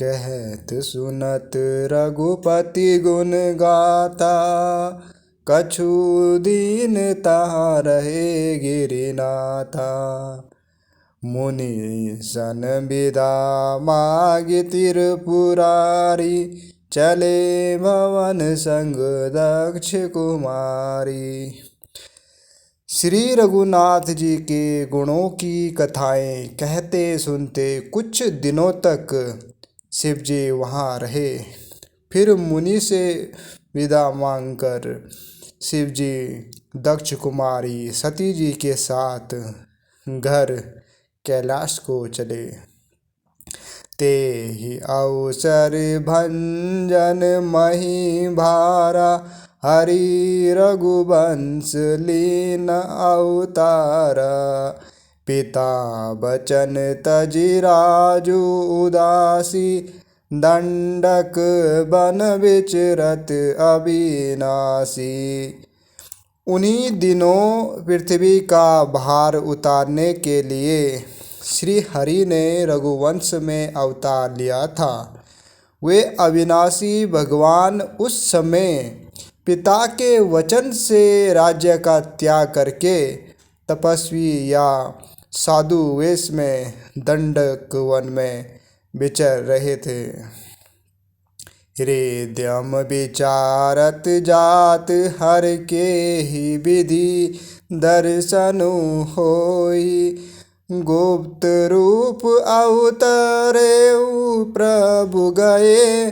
कहत सुनत रघुपति गुण गाता, कछु दीन तहाँ रहे गिरिनाथा। मुनि सन विदा मागि त्रिपुरारी, चले भवन संग दक्ष कुमारी। श्री रघुनाथ जी के गुणों की कथाएं कहते सुनते कुछ दिनों तक शिव जी वहाँ रहे। फिर मुनि से विदा मांगकर शिव जी दक्ष कुमारी सती जी के साथ घर कैलाश को चले। ते ही अवसर भंजन मही भारा, हरि रघुवंश लीन अवतारा। पिता बचन तजि राजु उदासी, दंडक बन विचरत अविनाशी। उन्हीं दिनों पृथ्वी का भार उतारने के लिए श्री हरि ने रघुवंश में अवतार लिया था। वे अविनाशी भगवान उस समय पिता के वचन से राज्य का त्याग करके तपस्वी या साधु वेश में दंडक वन में विचर रहे थे। हृदयम विचारत जात हर के ही विधि, दर्शनु होई गुप्त रूप अवतरे। प्रभु गए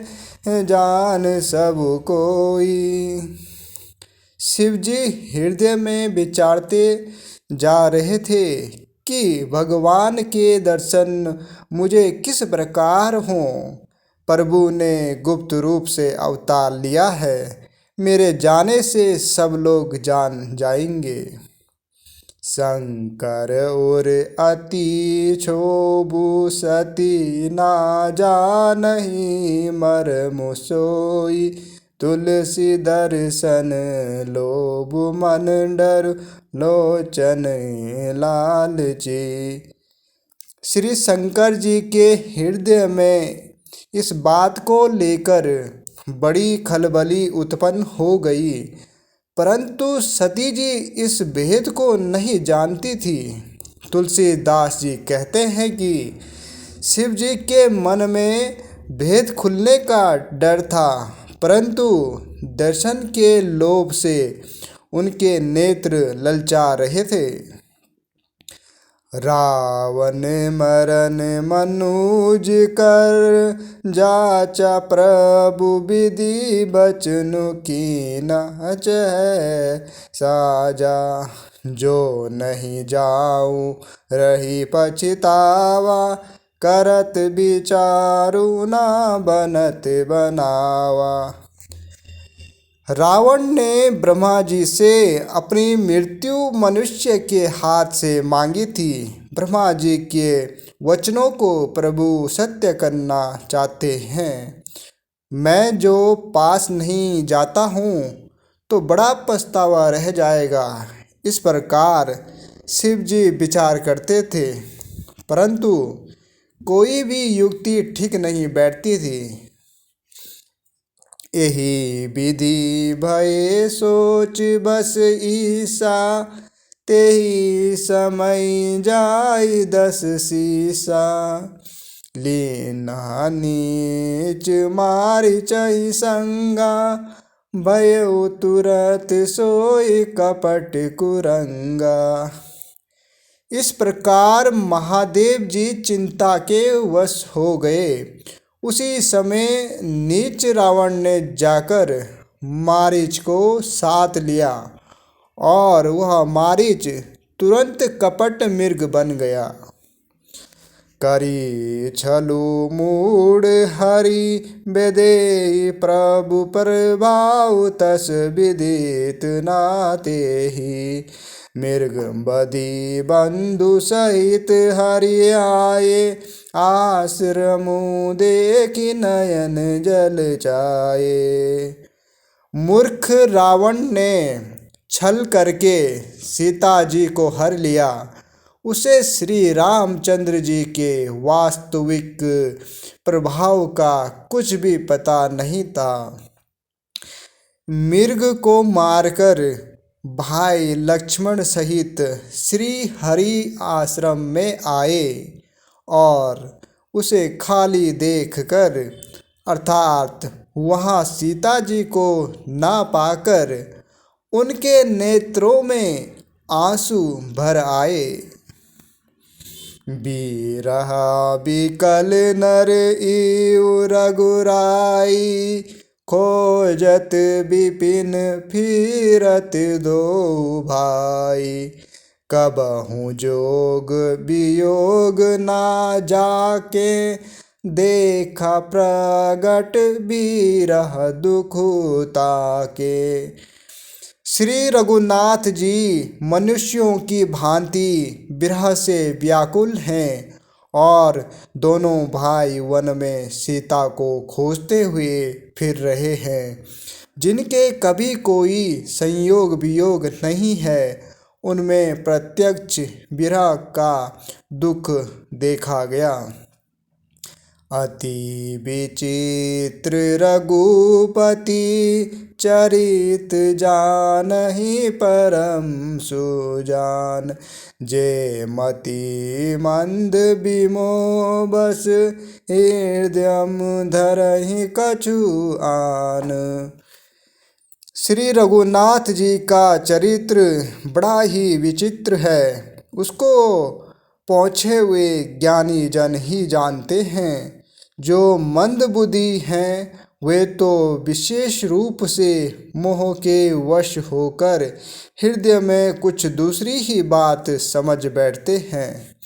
जान सब कोई। शिव जी हृदय में विचारते जा रहे थे कि भगवान के दर्शन मुझे किस प्रकार हों। प्रभु ने गुप्त रूप से अवतार लिया है, मेरे जाने से सब लोग जान जाएंगे। शंकर और अति क्षोभु सती ना जानहि मर्म सोई। तुलसी दर्शन लोभ मन डर लोचन लालची। श्री शंकर जी के हृदय में इस बात को लेकर बड़ी खलबली उत्पन्न हो गई, परंतु सती जी इस भेद को नहीं जानती थी। तुलसीदास जी कहते हैं कि शिव जी के मन में भेद खुलने का डर था, परंतु दर्शन के लोभ से उनके नेत्र ललचा रहे थे। रावण मरन मनुज कर, जाचा प्रभु विधि बचनु कीना चह साजा। जो नहीं जाऊं रही पछतावा, करत विचारु ना बनत बनावा। रावण ने ब्रह्मा जी से अपनी मृत्यु मनुष्य के हाथ से मांगी थी। ब्रह्मा जी के वचनों को प्रभु सत्य करना चाहते हैं। मैं जो पास नहीं जाता हूँ तो बड़ा पछतावा रह जाएगा। इस प्रकार शिव जी विचार करते थे, परंतु कोई भी युक्ति ठीक नहीं बैठती थी। यही विधि भये सोच बस ईसा, तेही समय जाय दस सीसा। लीना नीच मारि चहि संगा, भयउ तुरत सोई कपट कुरंगा। इस प्रकार महादेव जी चिंता के वश हो गए। उसी समय नीच रावण ने जाकर मारीच को साथ लिया और वह मारीच तुरंत कपट मृग बन गया। करी छलु मूड हरि बेदेई, प्रभु प्रभाव तस विदित नातेहि। मृग बदी बंधु सहित हरि आए, आश्रमु देखि नयन जल चाये। मूर्ख रावण ने छल करके सीता जी को हर लिया। उसे श्री रामचंद्र जी के वास्तविक प्रभाव का कुछ भी पता नहीं था। मृग को मारकर भाई लक्ष्मण सहित श्री हरि आश्रम में आए और उसे खाली देखकर अर्थात वहाँ सीता जी को ना पाकर उनके नेत्रों में आंसू भर आए। बिरह बिकल नर इउ रघुराई, खोजत विपिन फिरत दो भाई। कबहु जोग वियोग ना जाके, देखा प्रगट बिरह दुखुता के। श्री रघुनाथ जी मनुष्यों की भांति विरह से व्याकुल हैं और दोनों भाई वन में सीता को खोजते हुए फिर रहे हैं। जिनके कभी कोई संयोग वियोग नहीं है, उनमें प्रत्यक्ष विरह का दुख देखा गया। अति विचित्र रघुपति चरित जानहि परम सुजान। जे मति मंद बिमो बस, हृदयम धरहि कछु आन। श्री रघुनाथ जी का चरित्र बड़ा ही विचित्र है। उसको पहुँचे हुए ज्ञानी जन ही जानते हैं। जो मंद बुद्धि हैं वे तो विशेष रूप से मोह के वश होकर हृदय में कुछ दूसरी ही बात समझ बैठते हैं।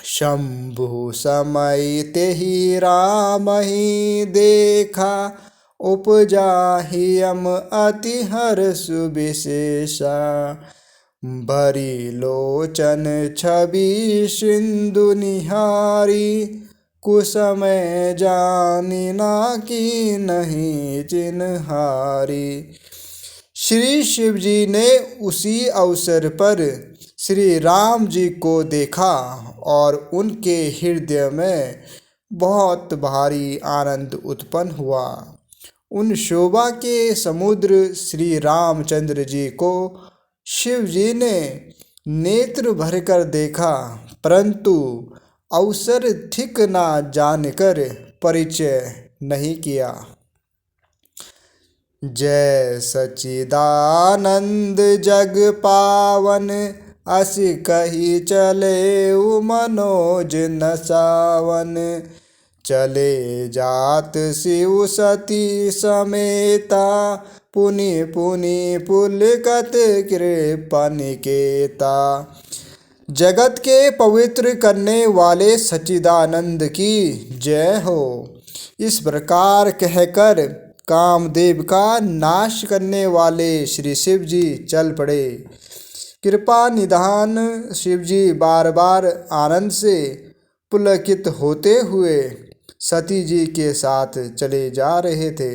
शंभु समय तेहि रामहि देखा, उपजाहियम अति हर्ष विशेषा। भरी लोचन छवि सिंधु निहारी, कुसमय जानी ना की नहीं चिन्हारी। श्री शिव जी ने उसी अवसर पर श्री राम जी को देखा और उनके हृदय में बहुत भारी आनंद उत्पन्न हुआ। उन शोभा के समुद्र श्री रामचंद्र जी को शिव जी ने नेत्र भरकर देखा, परंतु अवसर ठीक ना जानकर परिचय नहीं किया। जय सच्चिदानंद जग पावन, अस कही चले मनोज न सावन। चले जात शिव सती समेता, पुनि पुनि पुलकत कृपा निकेता। जगत के पवित्र करने वाले सच्चिदानंद की जय हो। इस प्रकार कहकर कामदेव का नाश करने वाले श्री शिव जी चल पड़े। कृपा निधान शिव जी बार बार आनंद से पुलकित होते हुए सती जी के साथ चले जा रहे थे।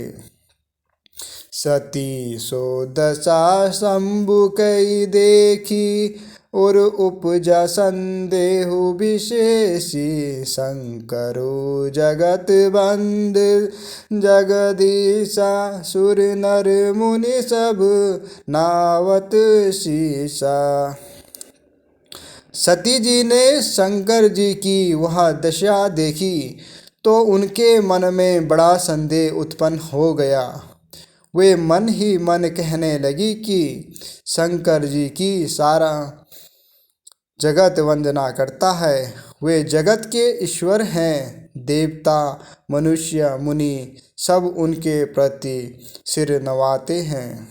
सती सो दशा शंभु कई देखी, और उपजा संदेहु विशेषी। शंकरु जगत बंद जगदीशा, सुर नर मुनि सब नावत शीशा। सती जी ने शंकर जी की वह दशा देखी तो उनके मन में बड़ा संदेह उत्पन्न हो गया। वे मन ही मन कहने लगी कि शंकर जी की सारा जगत वंदना करता है। वे जगत के ईश्वर हैं। देवता मनुष्य मुनि सब उनके प्रति सिर नवाते हैं।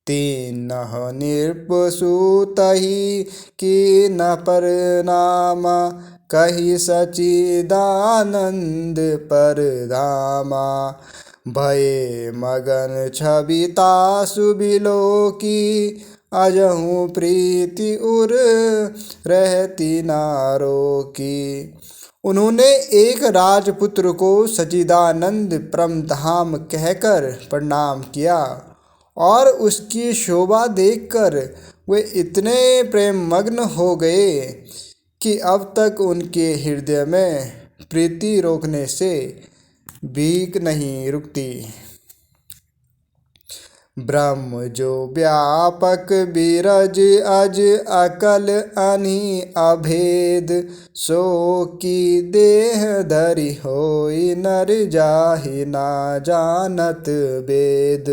तीनह नृपसुतहि की न परनामा, कही सच्चिदानंद परधामा। भये मगन छविता सुबिलोकी, अजहु प्रीति उर रहती नारो की। उन्होंने एक राजपुत्र को सच्चिदानंद परम धाम कहकर प्रणाम किया और उसकी शोभा देखकर वे इतने प्रेम मग्न हो गए कि अब तक उनके हृदय में प्रीति रोकने से भीख नहीं रुकती। ब्रह्म जो व्यापक बीरज अज अकल अनि अभेद, सो की देह धरि होई नर जाहि ना जानत वेद।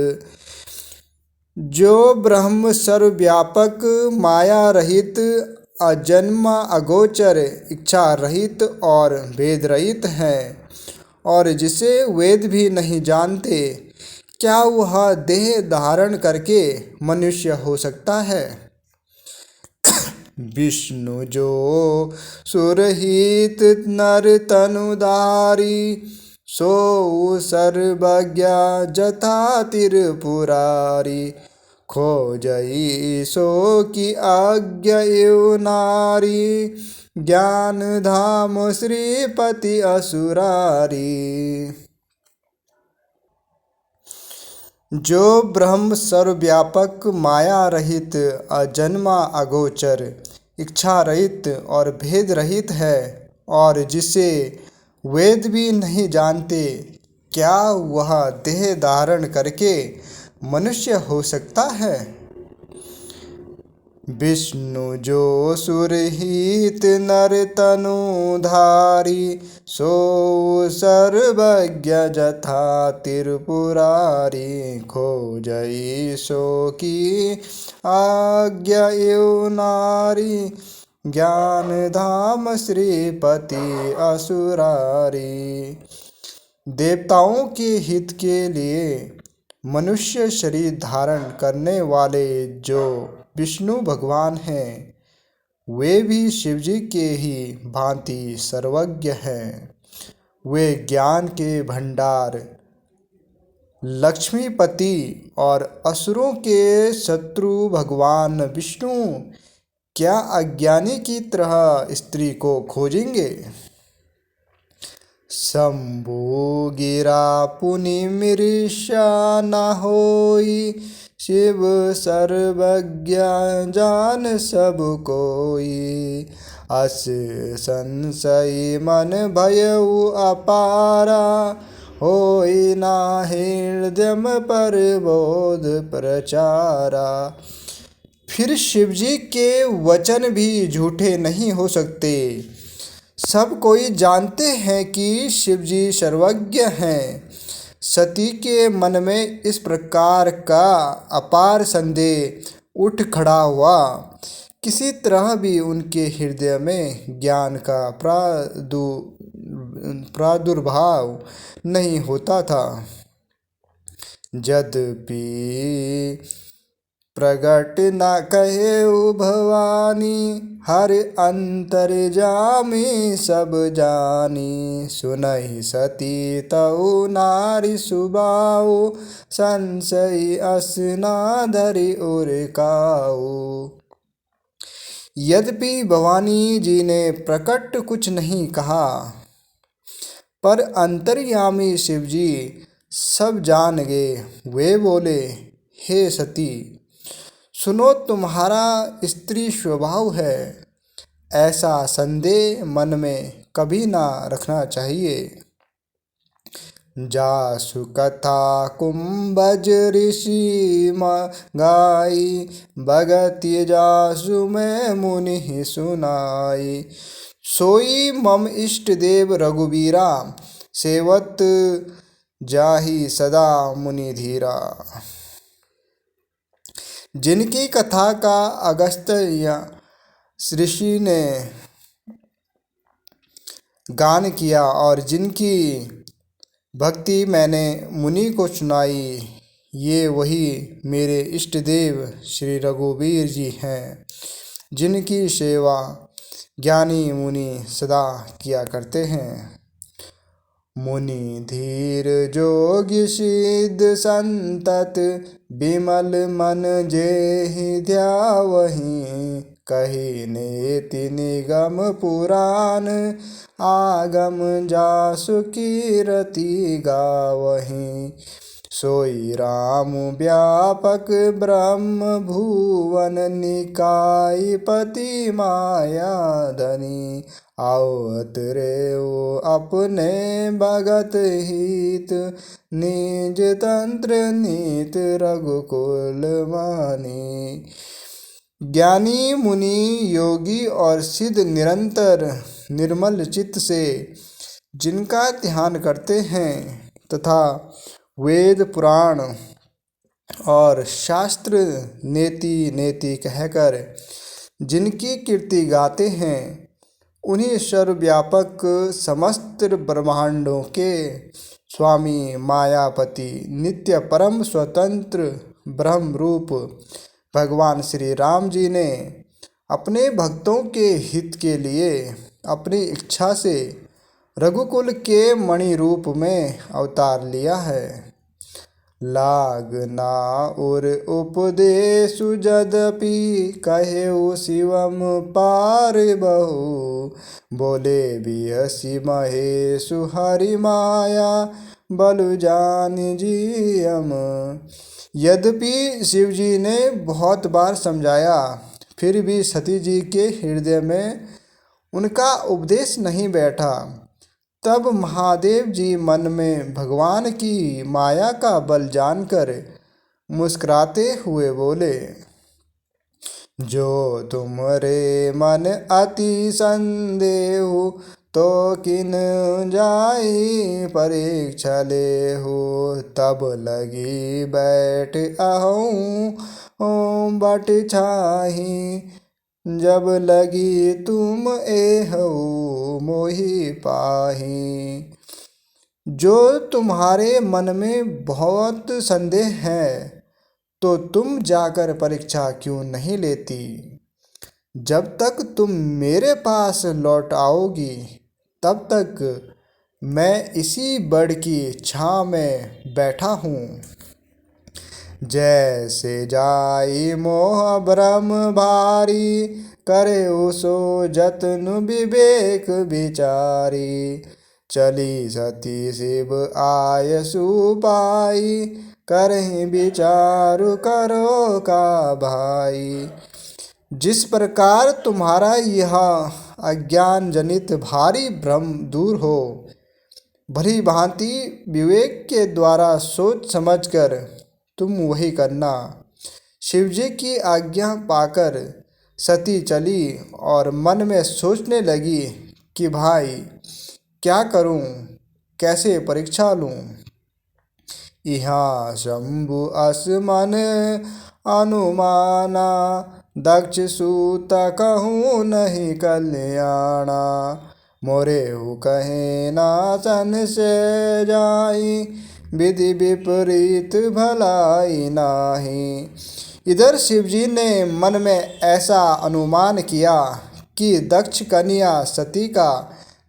जो ब्रह्म सर्वव्यापक, माया रहित, अजन्मा, अगोचर, इच्छा रहित और भेद रहित है, और जिसे वेद भी नहीं जानते, क्या वह देह धारण करके मनुष्य हो सकता है? विष्णु जो सुरहित नर तनुधारी, सो सर्वज्ञ जथा त्रिपुरारी। खोजई सो की आज्ञा एव नारी, ज्ञान धाम श्रीपति असुरारी। जो ब्रह्म सर्वव्यापक, माया रहित, अजन्मा, अगोचर, इच्छा रहित और भेद रहित है, और जिसे वेद भी नहीं जानते, क्या वह देह धारण करके मनुष्य हो सकता है? विष्णु जो सुरहित नर तनुधारी, सो सर्वज्ञ जथा त्रिपुरारी। खोजई सो की आज्ञा एव नारी, ज्ञान धाम श्रीपति असुरारी। देवताओं के हित के लिए मनुष्य शरीर धारण करने वाले जो विष्णु भगवान हैं, वे भी शिवजी के ही भांति सर्वज्ञ हैं। वे ज्ञान के भंडार, लक्ष्मीपति और असुरों के शत्रु भगवान विष्णु क्या अज्ञानी की तरह स्त्री को खोजेंगे? शंभु गिरा पुनि मृषा न होई, शिव सर्वज्ञ जान सब कोई। अस संशय मन भयउ अपारा, होई ना हृदय पर बोध प्रचारा। फिर शिवजी के वचन भी झूठे नहीं हो सकते। सब कोई जानते हैं कि शिवजी सर्वज्ञ हैं। सती के मन में इस प्रकार का अपार संदेह उठ खड़ा हुआ। किसी तरह भी उनके हृदय में ज्ञान का प्रादुर्भाव नहीं होता था। यद्यपि प्रगट न कहेउ भवानी, हर अंतर्जामी सब जानी। सुनहि सती तऊ नारी सुबाऊ, संशय अस ना धरि उरकाऊ। यद्यपि भवानी जी ने प्रकट कुछ नहीं कहा, पर अंतर्यामी शिवजी सब जान गए। वे बोले, हे सती, सुनो, तुम्हारा स्त्री स्वभाव है, ऐसा संदेह मन में कभी ना रखना चाहिए। जासु कथा कुंभज ऋषि गाई, भगति जासु मैं मुनि सुनाई। सोई मम इष्ट देव रघुबीरा, सेवत जाहि सदा मुनि धीरा। जिनकी कथा का अगस्त्य ऋषि ने गान किया और जिनकी भक्ति मैंने मुनि को सुनाई, ये वही मेरे इष्ट देव श्री रघुवीर जी हैं, जिनकी सेवा ज्ञानी मुनि सदा किया करते हैं। मुनि धीर जोगी सिद्ध संतत, विमल मन जेहि ध्यावहीं। कही नेति निगम पुराण, आगम जासु कीरति गावहीं। सोई राम व्यापक ब्रह्म भुवन निकाय पति माया धनी। आवत रे ओ अपने भगत हित निज तंत्र नीत रघुकुल मानी। ज्ञानी मुनि योगी और सिद्ध निरंतर निर्मल चित्त से जिनका ध्यान करते हैं तथा वेद पुराण और शास्त्र नेति नेति कहकर जिनकी कीर्ति गाते हैं, उन्हीं सर्वव्यापक समस्त ब्रह्मांडों के स्वामी मायापति नित्य परम स्वतंत्र ब्रह्म रूप भगवान श्री राम जी ने अपने भक्तों के हित के लिए अपनी इच्छा से रघुकुल के मणि रूप में अवतार लिया है। लागना और उपदेशु जदपि कहेउ शिवम पार बहु। बोले बियसी महेशु हरि माया बलु जान जियम। यद्यपि शिवजी ने बहुत बार समझाया, फिर भी सती जी के हृदय में उनका उपदेश नहीं बैठा। तब महादेव जी मन में भगवान की माया का बल जानकर मुस्कुराते हुए बोले, जो तुम्हारे मन अति संदेह तो किन जाई परीक्षा ले हो। तब लगी बैठ अहूँ बट छाही। जब लगी तुम एहू मोहि पाही। जो तुम्हारे मन में बहुत संदेह है तो तुम जाकर परीक्षा क्यों नहीं लेती। जब तक तुम मेरे पास लौट आओगी तब तक मैं इसी बड़ की छाँव में बैठा हूँ। जैसे जाई मोह ब्रह्म भारी करे सो जतन विवेक विचारी। चली सती शिव आयसु पाई करहि विचारु करो का भाई। जिस प्रकार तुम्हारा यह अज्ञान जनित भारी भ्रम दूर हो, भली भांति विवेक के द्वारा सोच समझकर तुम वही करना। शिवजी की आज्ञा पाकर सती चली और मन में सोचने लगी कि भाई क्या करूं, कैसे परीक्षा लूं। यहाँ शंभु असमन अनुमाना दक्ष सूत कहूँ नहीं कल्याणा। मोरे हु कहे नासन से जाई विधि विपरीत भलाई नाही। इधर शिवजी ने मन में ऐसा अनुमान किया कि दक्ष कन्या सती का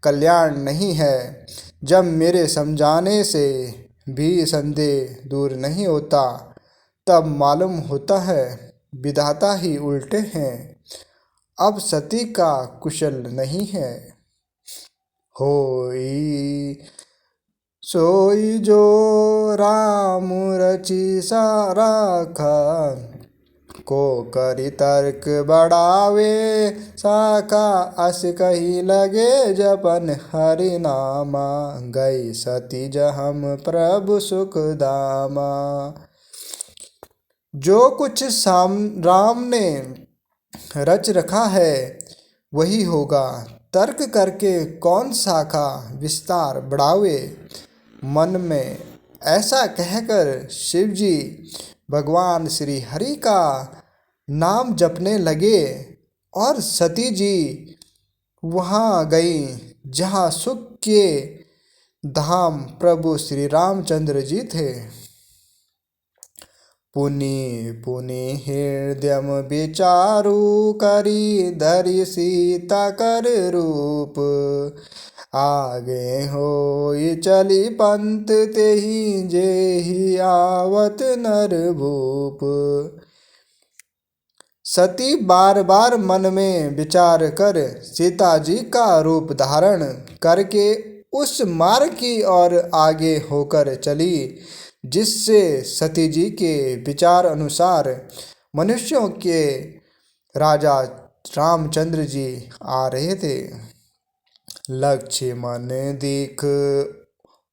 कल्याण नहीं है। जब मेरे समझाने से भी संदेह दूर नहीं होता, तब मालूम होता है विधाता ही उल्टे हैं। अब सती का कुशल नहीं है। होई सोई जो राम रचि साराखा। को करी तर्क बढ़ावे साखा। अस कही लगे जपन हरि नामा। गई सती जहम प्रभु सुख दामा। जो कुछ राम ने रच रखा है वही होगा। तर्क करके कौन शाखा विस्तार बढ़ावे। मन में ऐसा कहकर शिवजी भगवान श्री हरि का नाम जपने लगे और सती जी वहाँ गई जहाँ सुख के धाम प्रभु श्री रामचंद्र जी थे। पुनि पुनि हृदय विचारु करी धरि सीता कर रूप। आगे होई चली पंथ तेहि जेहि आवत नर भूप। सती बार बार मन में विचार कर सीता जी का रूप धारण करके उस मार्ग की ओर आगे होकर चली जिससे सती जी के विचार अनुसार मनुष्यों के राजा रामचंद्र जी आ रहे थे। लक्ष्मण दिख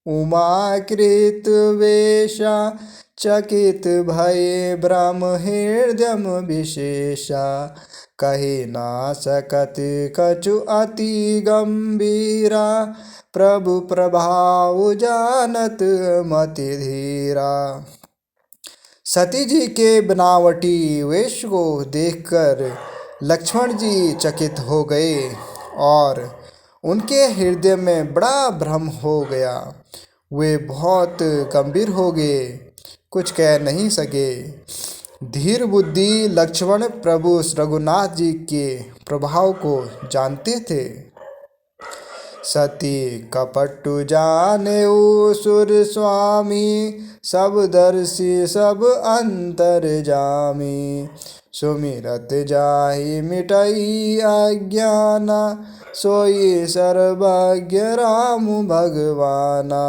उमाकृत वेशा, चकित भये ब्रह्म हृदयम विशेषा, कहे ना सकत कछु अति गंभीरा, प्रभु प्रभाव जानत मति धीरा। सती जी के बनावटी वेश को देखकर लक्ष्मण जी चकित हो गए और उनके हृदय में बड़ा भ्रम हो गया। वे बहुत गंभीर हो गए, कुछ कह नहीं सके। धीर बुद्धि लक्ष्मण प्रभु रघुनाथ जी के प्रभाव को जानते थे। सती कपटु जाने सुर स्वामी, सब दर्शी सब अंतर जामी, सुमिरत जाहि मिटई अज्ञाना, सोई सर्वज्ञ राम भगवाना।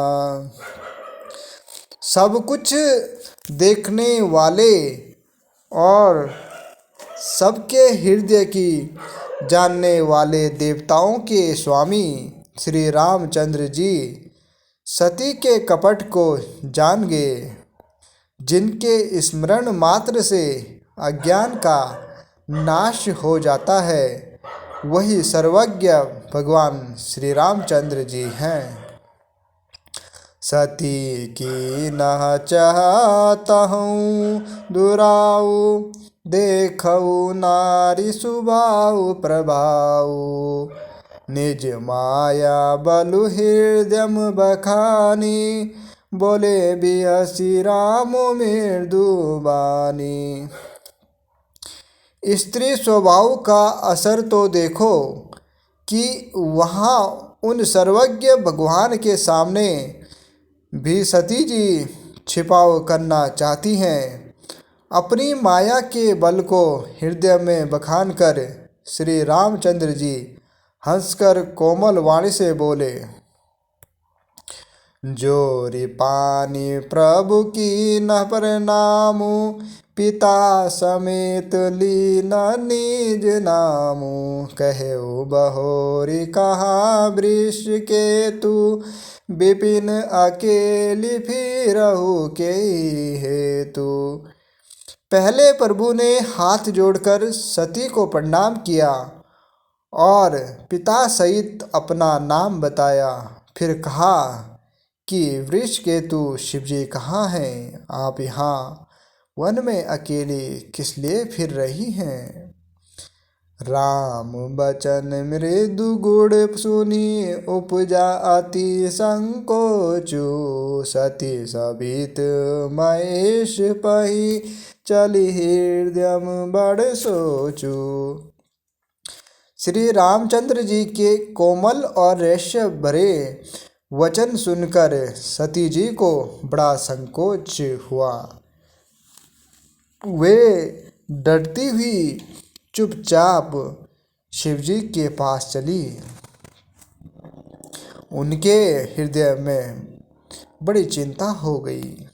सब कुछ देखने वाले और सबके हृदय की जानने वाले देवताओं के स्वामी श्री रामचंद्र जी सती के कपट को जान गए। जिनके स्मरण मात्र से अज्ञान का नाश हो जाता है, वही सर्वज्ञ भगवान श्री रामचंद्र जी हैं। सती की न चाहतहूँ दुराऊ, देखऊ नारी सुभाऊ प्रभाऊ, निज माया बलु हृदयम बखानी, बोले बिहसी राम मृदुबानी। स्त्री स्वभाव का असर तो देखो कि वहाँ उन सर्वज्ञ भगवान के सामने भी सती जी छिपाव करना चाहती हैं। अपनी माया के बल को हृदय में बखान कर श्री रामचंद्र जी हंसकर कोमल वाणी से बोले, जोरी पानी प्रभु की न प्रणामु, पिता समेत लीन निज नामु, कहो बहोरी कहा वृष केतु, विपिन अकेली फिरहु के हेतु। पहले प्रभु ने हाथ जोड़कर सती को प्रणाम किया और पिता सहित अपना नाम बताया। फिर कहा कि वृषकेतु शिवजी कहाँ हैं? आप यहाँ वन में अकेले किस लिए फिर रही हैं? राम बचन मृदु गुण सुनी, उपजा अति संकोचु, सती सबित महेश पही, चली हृदयम बड़ सोचू। श्री रामचंद्र जी के कोमल और रहस्य भरे वचन सुनकर सती जी को बड़ा संकोच हुआ। वे डरती हुई चुपचाप शिवजी के पास चली। उनके हृदय में बड़ी चिंता हो गई।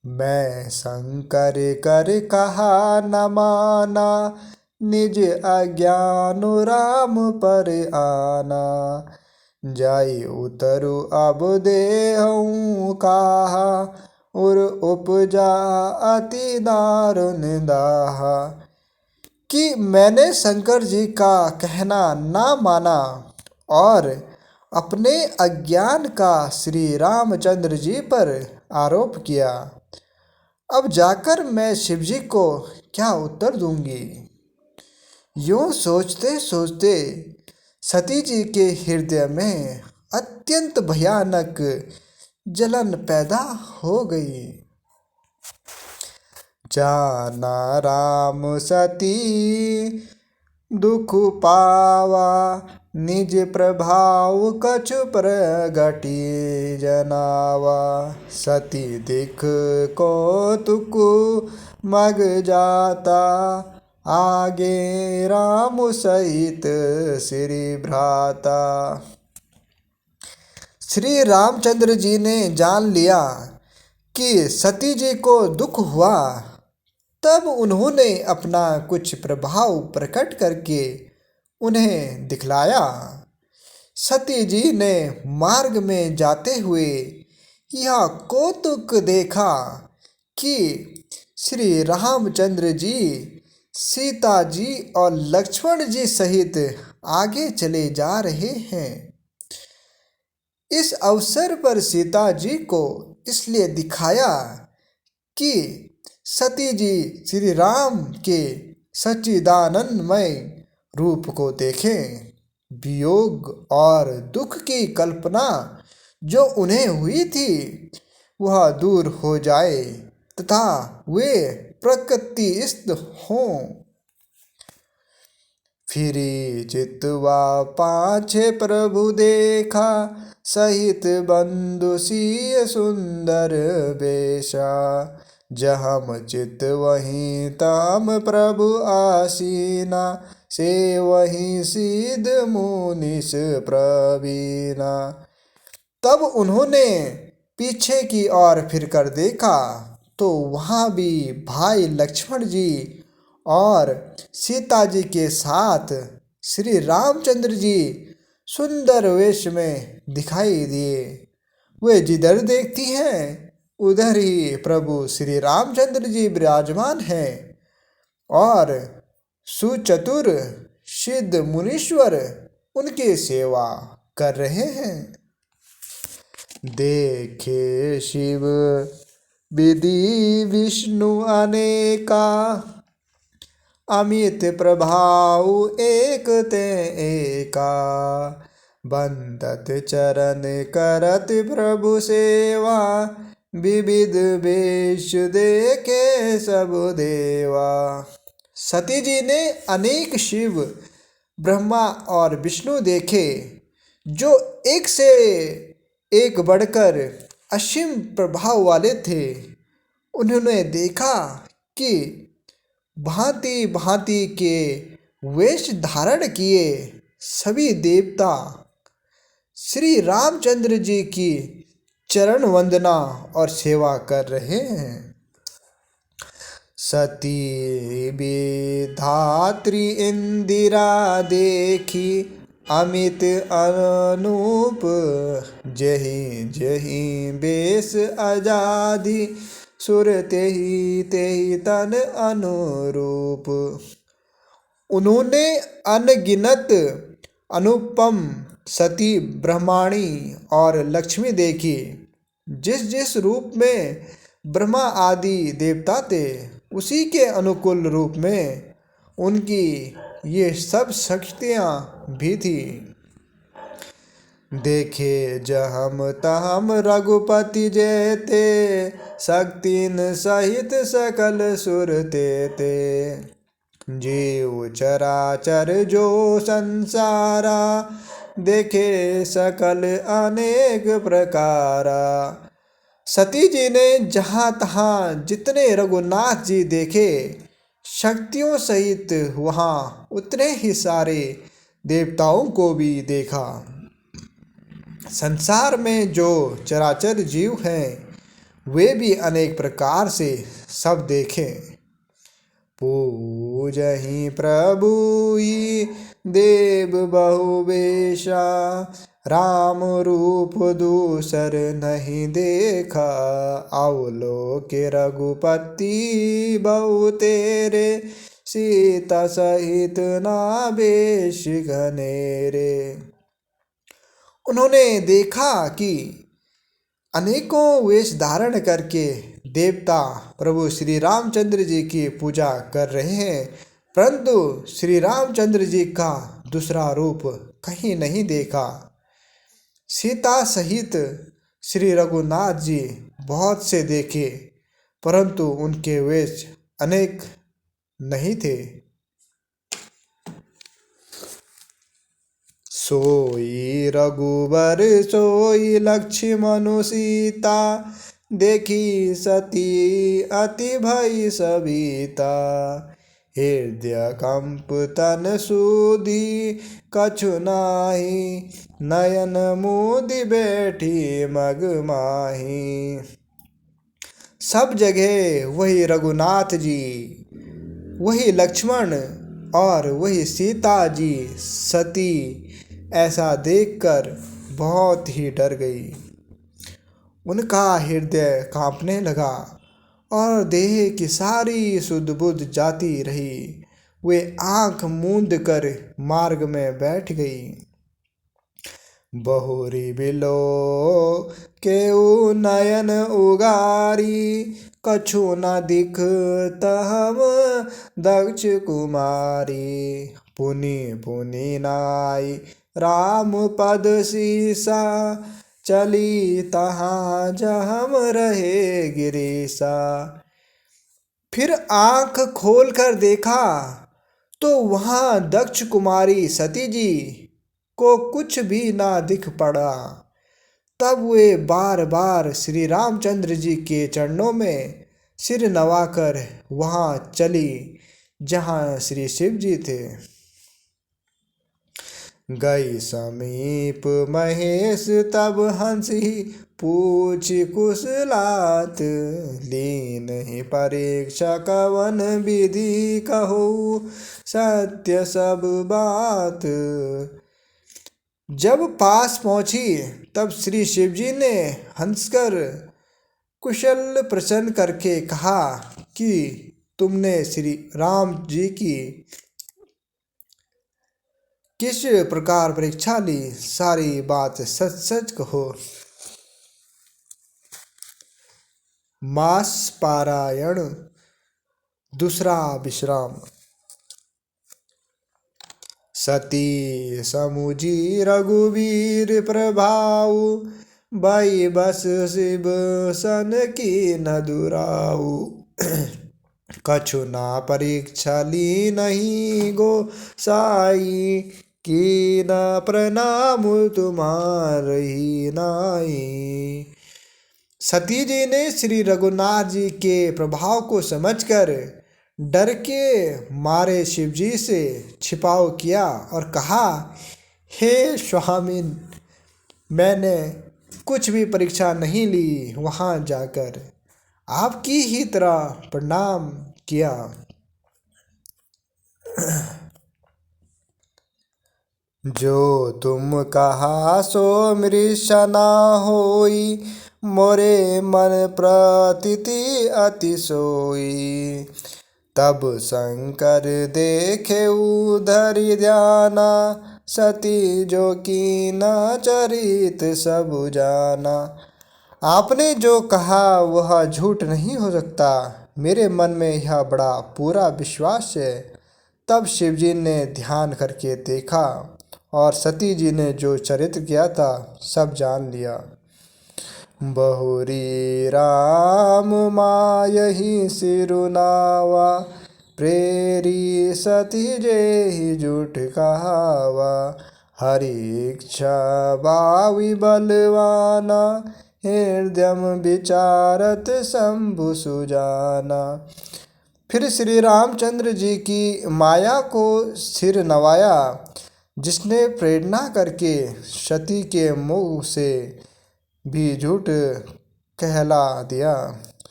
मैं शंकर कर कहा न माना, निज अज्ञान राम पर आना, जाई उतरु अब देहूँ कहा, उर उपजा अति दारुण दाहा। कि मैंने शंकर जी का कहना ना माना और अपने अज्ञान का श्री रामचंद्र जी पर आरोप किया। अब जाकर मैं शिवजी को क्या उत्तर दूंगी? यूं सोचते सोचते सती जी के हृदय में अत्यंत भयानक जलन पैदा हो गई। जाना राम सती दुख पावा, निज प्रभाव कछु प्रगटी जनावा, सती दिख कौतुक मग जाता, आगे राम सहित श्री भ्राता। श्री रामचंद्र जी ने जान लिया कि सती जी को दुख हुआ, तब उन्होंने अपना कुछ प्रभाव प्रकट करके उन्हें दिखलाया। सती जी ने मार्ग में जाते हुए यह कौतुक देखा कि श्री रामचंद्र जी सीता जी और लक्ष्मण जी सहित आगे चले जा रहे हैं। इस अवसर पर सीता जी को इसलिए दिखाया कि सती जी श्री राम के सच्चिदानंदमय रूप को देखें। वियोग और दुख की कल्पना जो उन्हें हुई थी वह दूर हो जाए तथा वे प्रकृतिस्थ हों। फिरी चितवा पाछे प्रभु देखा, सहित बंधु सिय सुंदर बेशा। जहम चित वहीं ताम प्रभु आसीना, से वहीं सिद्ध मुनिस प्रवीणा। तब उन्होंने पीछे की ओर फिरकर देखा तो वहाँ भी भाई लक्ष्मण जी और सीता जी के साथ श्री रामचंद्र जी सुंदर वेश में दिखाई दिए। वे जिधर देखती हैं उधर ही प्रभु श्री रामचंद्र जी विराजमान हैं और सुचतुर सिद्ध मुनीश्वर उनकी सेवा कर रहे हैं। देखे शिव विधि विष्णु अनेका, अमित प्रभाव एक ते एका। बंदत चरण करत प्रभु सेवा, विविध वेश देखे सब देवा। सती जी ने अनेक शिव ब्रह्मा और विष्णु देखे जो एक से एक बढ़कर असीम प्रभाव वाले थे। उन्होंने देखा कि भांति भांति के वेश धारण किए सभी देवता श्री रामचंद्र जी की चरण वंदना और सेवा कर रहे हैं। सती विधात्री इंदिरा देखी, अमित अनूप जही जही बेस आजादी। सुर तेहि तेहि तन अनुरूप। उन्होंने अनगिनत अनुपम सती ब्रह्माणी और लक्ष्मी देखी। जिस जिस रूप में ब्रह्मा आदि देवता थे उसी के अनुकूल रूप में उनकी ये सब शक्तियाँ भी थी। देखे जहम तहम रघुपति जेते, शक्तिन सहित सकल सुर तेते। जीव चराचर जो संसारा, देखे सकल अनेक प्रकारा। सती जी ने जहाँ तहाँ जितने रघुनाथ जी देखे शक्तियों सहित वहाँ उतने ही सारे देवताओं को भी देखा। संसार में जो चराचर जीव हैं वे भी अनेक प्रकार से सब देखें। पूजहि प्रभु देव बहुवेशा, राम रूप दूसर नहीं देखा। अवलोके रघुपति बहु तेरे, सीता सहित ना बेश घनेरे। उन्होंने देखा कि अनेकों वेश धारण करके देवता प्रभु श्री रामचंद्र जी की पूजा कर रहे हैं, परंतु श्री रामचंद्र जी का दूसरा रूप कहीं नहीं देखा। सीता सहित श्री रघुनाथ जी बहुत से देखे, परंतु उनके वेश अनेक नहीं थे। सोई रघुबर सोई लक्ष्मण सीता, देखी सती अति भई सविता। हृदय कंप तन सूदी कछु नाही, नयन मुदि बैठी मग माही। सब जगह वही रघुनाथ जी, वही लक्ष्मण और वही सीता जी। सती ऐसा देखकर बहुत ही डर गई। उनका हृदय कांपने लगा और देह की सारी सुध बुध जाती रही। वे आंख मूंद कर मार्ग में बैठ गई। बहुरी बिलो केऊ नयन उगारी, कछु न दिखत हम दक्ष कुमारी। पुनि पुनि नाई राम पद सीसा, चली तहाँ जहम रहे गिरीसा। फिर आंख खोल कर देखा तो वहाँ दक्ष कुमारी सती जी को कुछ भी ना दिख पड़ा। तब वे बार बार श्री रामचंद्र जी के चरणों में सिर नवाकर वहाँ चली जहाँ श्री शिव जी थे। गई समीप महेश तब हंसी, पूछ कुशलात लीन ही परीक्षा कवन विधि कहो सत्य सब बात। जब पास पहुंची तब श्री शिवजी ने हंसकर कुशल प्रश्न करके कहा कि तुमने श्री राम जी की किस प्रकार परीक्षा ली, सारी बात सच सच कहो। मास पारायण दूसरा विश्राम। सती समुझी रघुवीर प्रभाव, बाई बस शिव सन की न दुराऊ। कछु ना परीक्षा ली नहीं गो साई, की न प्रणाम तुम्हारी नाई। सती जी ने श्री रघुनाथ जी के प्रभाव को समझकर डर के मारे शिवजी से छिपाव किया और कहा, हे स्वामिन, मैंने कुछ भी परीक्षा नहीं ली। वहाँ जाकर आपकी ही तरह प्रणाम किया। जो तुम कहा सो मृषा ना होई, मोरे मन प्रतीति अति सोई। तब शंकर देखे उधरि ध्याना, सती जो की न चरित सब जाना। आपने जो कहा वह झूठ नहीं हो सकता, मेरे मन में यह बड़ा पूरा विश्वास है। तब शिवजी ने ध्यान करके देखा और सती जी ने जो चरित्र किया था सब जान लिया। बहुरी राम मायहि सिरुनावा, प्रेरी सती जेहि झूठ कहावा। हरि इच्छा बावी बलवाना, हृदयम विचारत शंभु सुजाना। फिर श्री रामचंद्र जी की माया को सिर नवाया, जिसने प्रेरणा करके सती के मुंह से भी झूठ कहला दिया।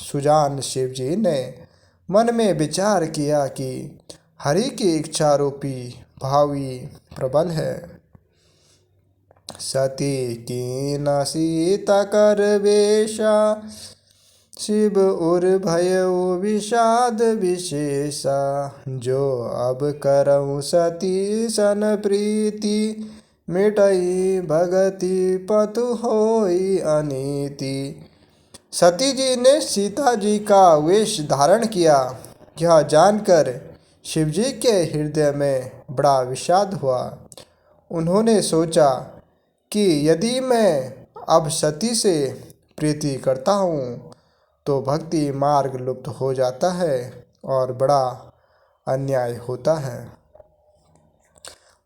सुजान शिव जी ने मन में विचार किया कि हरि की इच्छा रूपी भावी प्रबल है। सती कीन सीता कर वेशा, शिव उर भयउ विषाद विशेषा। जो अब करऊँ सती सन प्रीति, मिटई भगति पतु होई अनीति। सती जी ने सीता जी का वेश धारण किया। यह जानकर शिवजी के हृदय में बड़ा विषाद हुआ। उन्होंने सोचा कि यदि मैं अब सती से प्रीति करता हूँ तो भक्ति मार्ग लुप्त हो जाता है और बड़ा अन्याय होता है।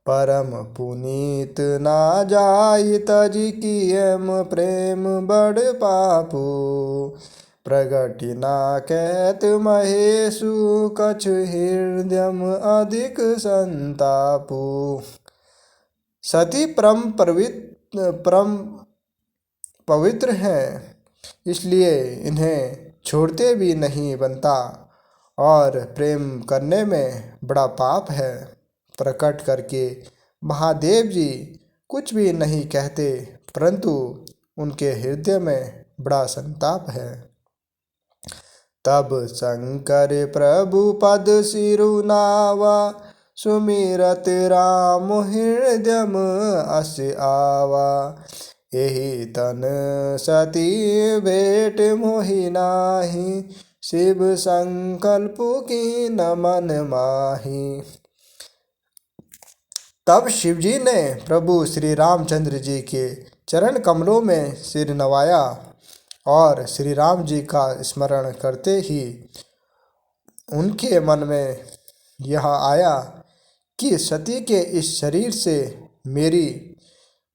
परम पुनीत ना जाई तजी कियम प्रेम बड़ पापू। प्रगति ना कहत महेशु, कछु हृदयम अधिक संतापू। सती परम पवित्र हैं, इसलिए इन्हें छोड़ते भी नहीं बनता, और प्रेम करने में बड़ा पाप है। प्रकट करके महादेव जी कुछ भी नहीं कहते, परंतु उनके हृदय में बड़ा संताप है। तब शंकर प्रभु पद सिरुनावा, सुमिरत राम हृदयम अस आवा। एहि तन सती भेट मोहि नाही, शिव संकल्प की न मन माही। तब शिवजी ने प्रभु श्री रामचंद्र जी के चरण कमलों में सिर नवाया, और श्री राम जी का स्मरण करते ही उनके मन में यह आया कि सती के इस शरीर से मेरी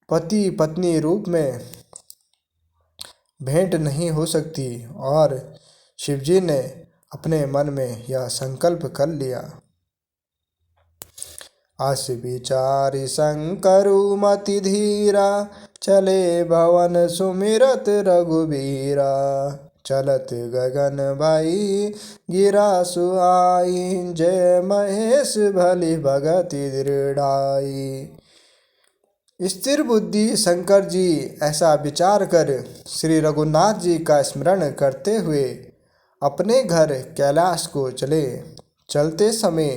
पति पत्नी रूप में भेंट नहीं हो सकती, और शिवजी ने अपने मन में यह संकल्प कर लिया। अस विचारि शंकरु मति धीरा, चले भवन सुमिरत रघुबीरा। चलत गगन भई गिरा सुहाई, जय महेश भली भगति दृढ़ाई। स्थिर बुद्धि शंकर जी ऐसा विचार कर श्री रघुनाथ जी का स्मरण करते हुए अपने घर कैलाश को चले। चलते समय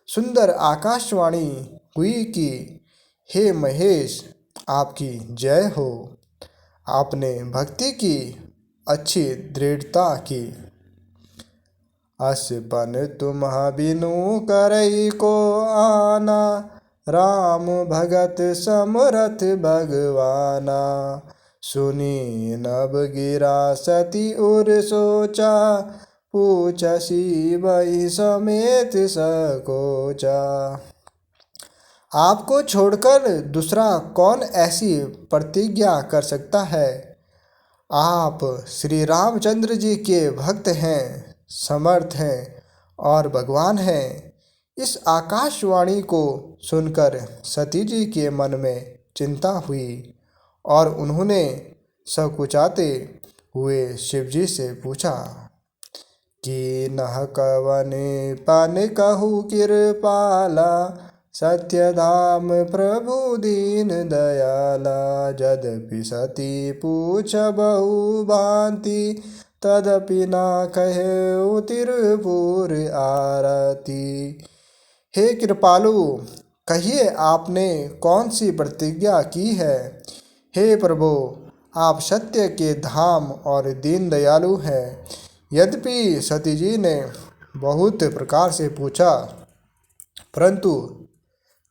सुंदर आकाशवाणी हुई कि हे महेश, आपकी जय हो। आपने भक्ति की अच्छी दृढ़ता की। असपन तुम बिनु करई को आना, राम भगत समरथ भगवाना। सुनी नभ गिरा सती उर सोचा, पूछसी वही समेत सकोचा। आपको छोड़कर दूसरा कौन ऐसी प्रतिज्ञा कर सकता है। आप श्री रामचंद्र जी के भक्त हैं, समर्थ हैं और भगवान हैं। इस आकाशवाणी को सुनकर सती जी के मन में चिंता हुई, और उन्होंने सकुचाते हुए शिवजी से पूछा कि नह कवन पन कहु कृपाला, सत्य धाम प्रभु दीन दयाला। यद्यपि सती पूछ बहु भांति, तदपि ना कहे तिरुपुर आरती। हे कृपालु, कहिए आपने कौन सी प्रतिज्ञा की है। हे प्रभु, आप सत्य के धाम और दीन दयालु हैं। यद्यपि सती जी ने बहुत प्रकार से पूछा, परंतु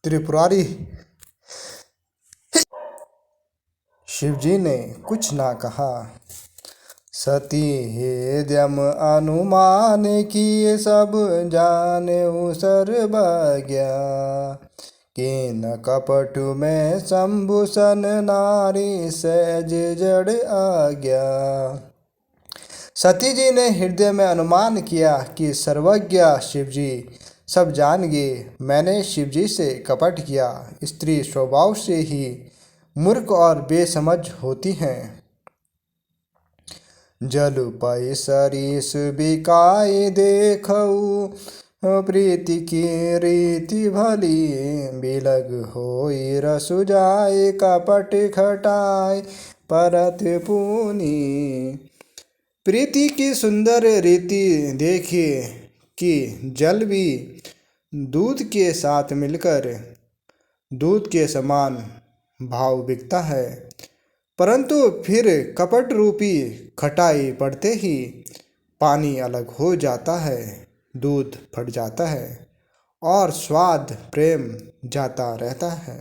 त्रिपुरारी शिवजी ने कुछ ना कहा। सती हेद्यम अनुमान किए, सब जाने सर्वज्ञा। केन कपट में शंभुसन नारी, सहज जड़ आज्ञा। सती जी ने हृदय में अनुमान किया कि सर्वज्ञ शिवजी सब जान गए। मैंने शिवजी से कपट किया। स्त्री स्वभाव से ही मूर्ख और बेसमझ होती हैं। जल पै सरिस बिकाय देखऊ, प्रीति की रीति भली। बिलग होई रसु जाय, कपट खटाय परत पुनी। प्रीति की सुंदर रीति देखिए कि जल भी दूध के साथ मिलकर दूध के समान भाव बिकता है, परंतु फिर कपट रूपी खटाई पड़ते ही पानी अलग हो जाता है, दूध फट जाता है और स्वाद प्रेम जाता रहता है।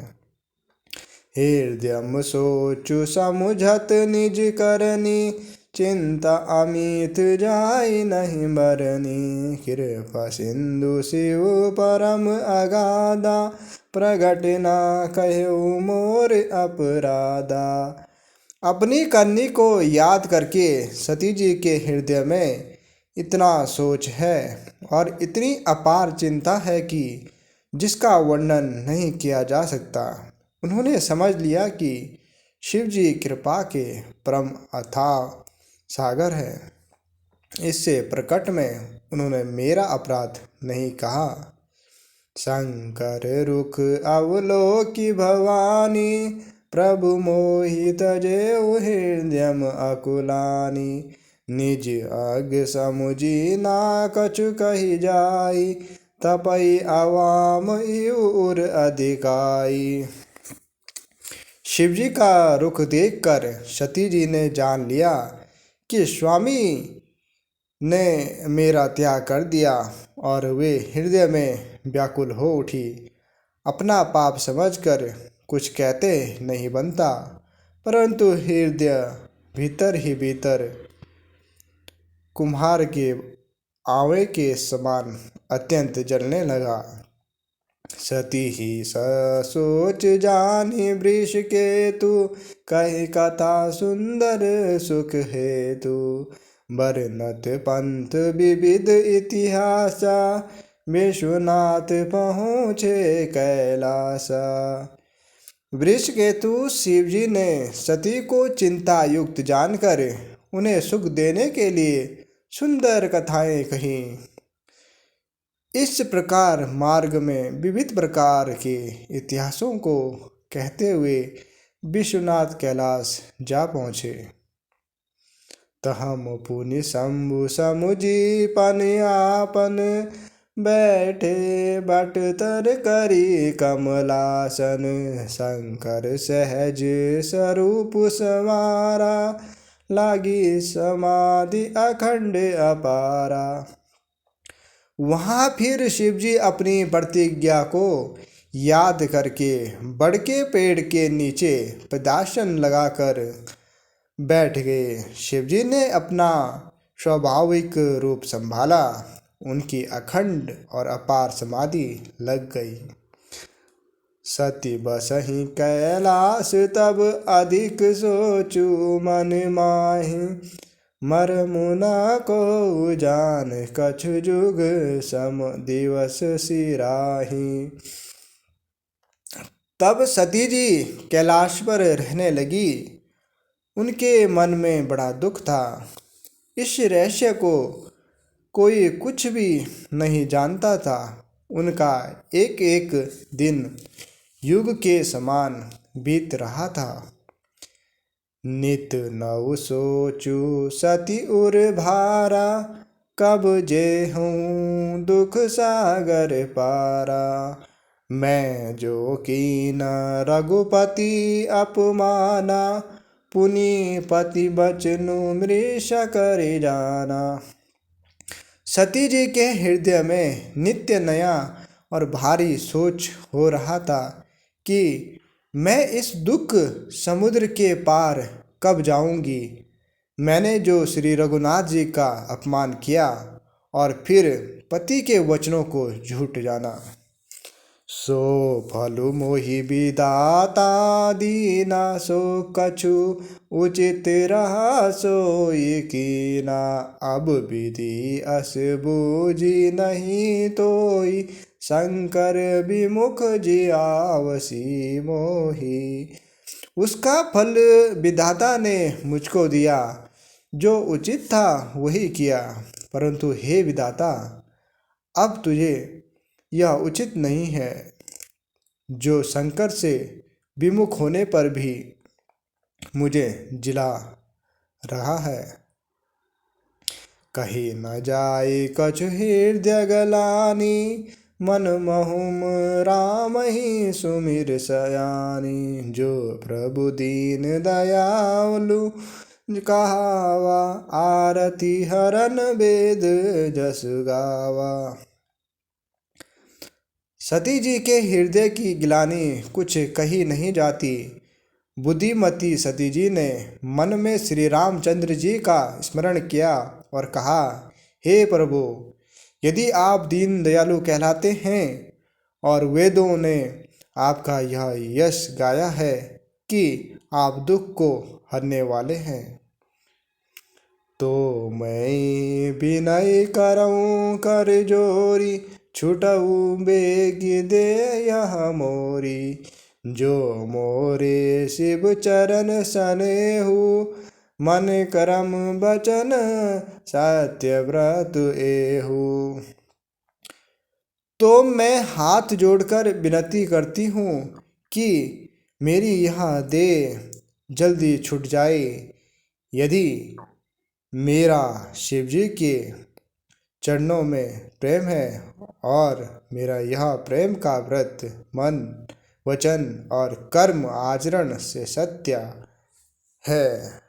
हृदयम सोचु समुझत निज करनी, चिंता अमित जाय नहीं मरनी। कृपा सिंधु शिव परम अगाधा, प्रगट ना कहु मोर अपराधा। अपनी करनी को याद करके सती जी के हृदय में इतना सोच है और इतनी अपार चिंता है कि जिसका वर्णन नहीं किया जा सकता। उन्होंने समझ लिया कि शिव जी कृपा के परम अथाह सागर है। इससे प्रकट में उन्होंने मेरा अपराध नहीं कहा। शंकर रुख अवलोकी भवानी, प्रभु मोहि तजेउ हृदयम अकुलानी। निज अग समुझी ना कछु कही जाई, तपई आवाम इउर अधिकाई। शिवजी का रुख देखकर सती जी ने जान लिया कि स्वामी ने मेरा त्याग कर दिया, और वे हृदय में व्याकुल हो उठी। अपना पाप समझकर कुछ कहते नहीं बनता, परंतु हृदय भीतर ही भीतर कुम्हार के आवे के समान अत्यंत जलने लगा। सती ही सोच जानी वृष के तू, कही कथा सुंदर सुख हेतु। बरनत पंथ विविध इतिहासा, विश्वनाथ पहुँचे कैलासा। वृषकेतु शिवजी ने सती को चिंता युक्त जानकर उन्हें सुख देने के लिए सुंदर कथाएं कही। इस प्रकार मार्ग में विविध प्रकार के इतिहासों को कहते हुए विश्वनाथ कैलाश जा पहुँचे। तहम पुनि शंभु समुझी पन आपन, बैठे बट तर करी कमलासन। शंकर सहज स्वरूप समारा, लागी समाधि अखंड अपारा। वहाँ फिर शिवजी अपनी प्रतिज्ञा को याद करके बड़ के पेड़ के नीचे पदासन लगाकर बैठ गए। शिवजी ने अपना स्वाभाविक रूप संभाला, उनकी अखंड और अपार समाधि लग गई। सती बसहि कैलाश तब अधिक सोचू मन माहि, मरमुना को जान कछु जुग सम दिवस सिराही। तब सती जी कैलाश पर रहने लगी। उनके मन में बड़ा दुख था। इस रहस्य को कोई कुछ भी नहीं जानता था। उनका एक एक दिन युग के समान बीत रहा था। नित नव सोचू सती उर भारा, कब जे हूँ दुख सागर पारा। मैं जो कीन रघुपति अपमाना, पुनि पति बचनु मृष करे जाना। सती जी के हृदय में नित्य नया और भारी सोच हो रहा था कि मैं इस दुख समुद्र के पार कब जाऊंगी। मैंने जो श्री रघुनाथ जी का अपमान किया और फिर पति के वचनों को झूठ जाना, सो फलु मोहि विदाता दीना। सो कछु उचित रहा सोई कीना, अब विधि अस बूझी नहीं तोई। शंकर विमुख जियावसी मोही। उसका फल विधाता ने मुझको दिया, जो उचित था वही किया, परंतु हे विधाता, अब तुझे यह उचित नहीं है, जो शंकर से विमुख होने पर भी मुझे जिला रहा है। कही न जाए कछु हृदय गलानी, मन महुम राम ही सुमिर सयानी। जो प्रभु दीन दयालु कहावा, आरती हरन वेद जस गावा। सती जी के हृदय की गिलानी कुछ कही नहीं जाती। बुद्धिमती सती जी ने मन में श्री रामचंद्र जी का स्मरण किया और कहा, हे प्रभु, यदि आप दीन दयालु कहलाते हैं और वेदों ने आपका यह यश गाया है कि आप दुख को हरने वाले हैं, तो मैं विनय करऊं कर जोरी। छुटऊ बेग दे यह मोरी, जो मोरे शिव चरण सनेहु। मन कर्म वचन सत्य व्रत एहु। तो मैं हाथ जोड़कर विनती करती हूँ कि मेरी यह देह जल्दी छूट जाए। यदि मेरा शिव जी के चरणों में प्रेम है और मेरा यह प्रेम का व्रत मन वचन और कर्म आचरण से सत्य है।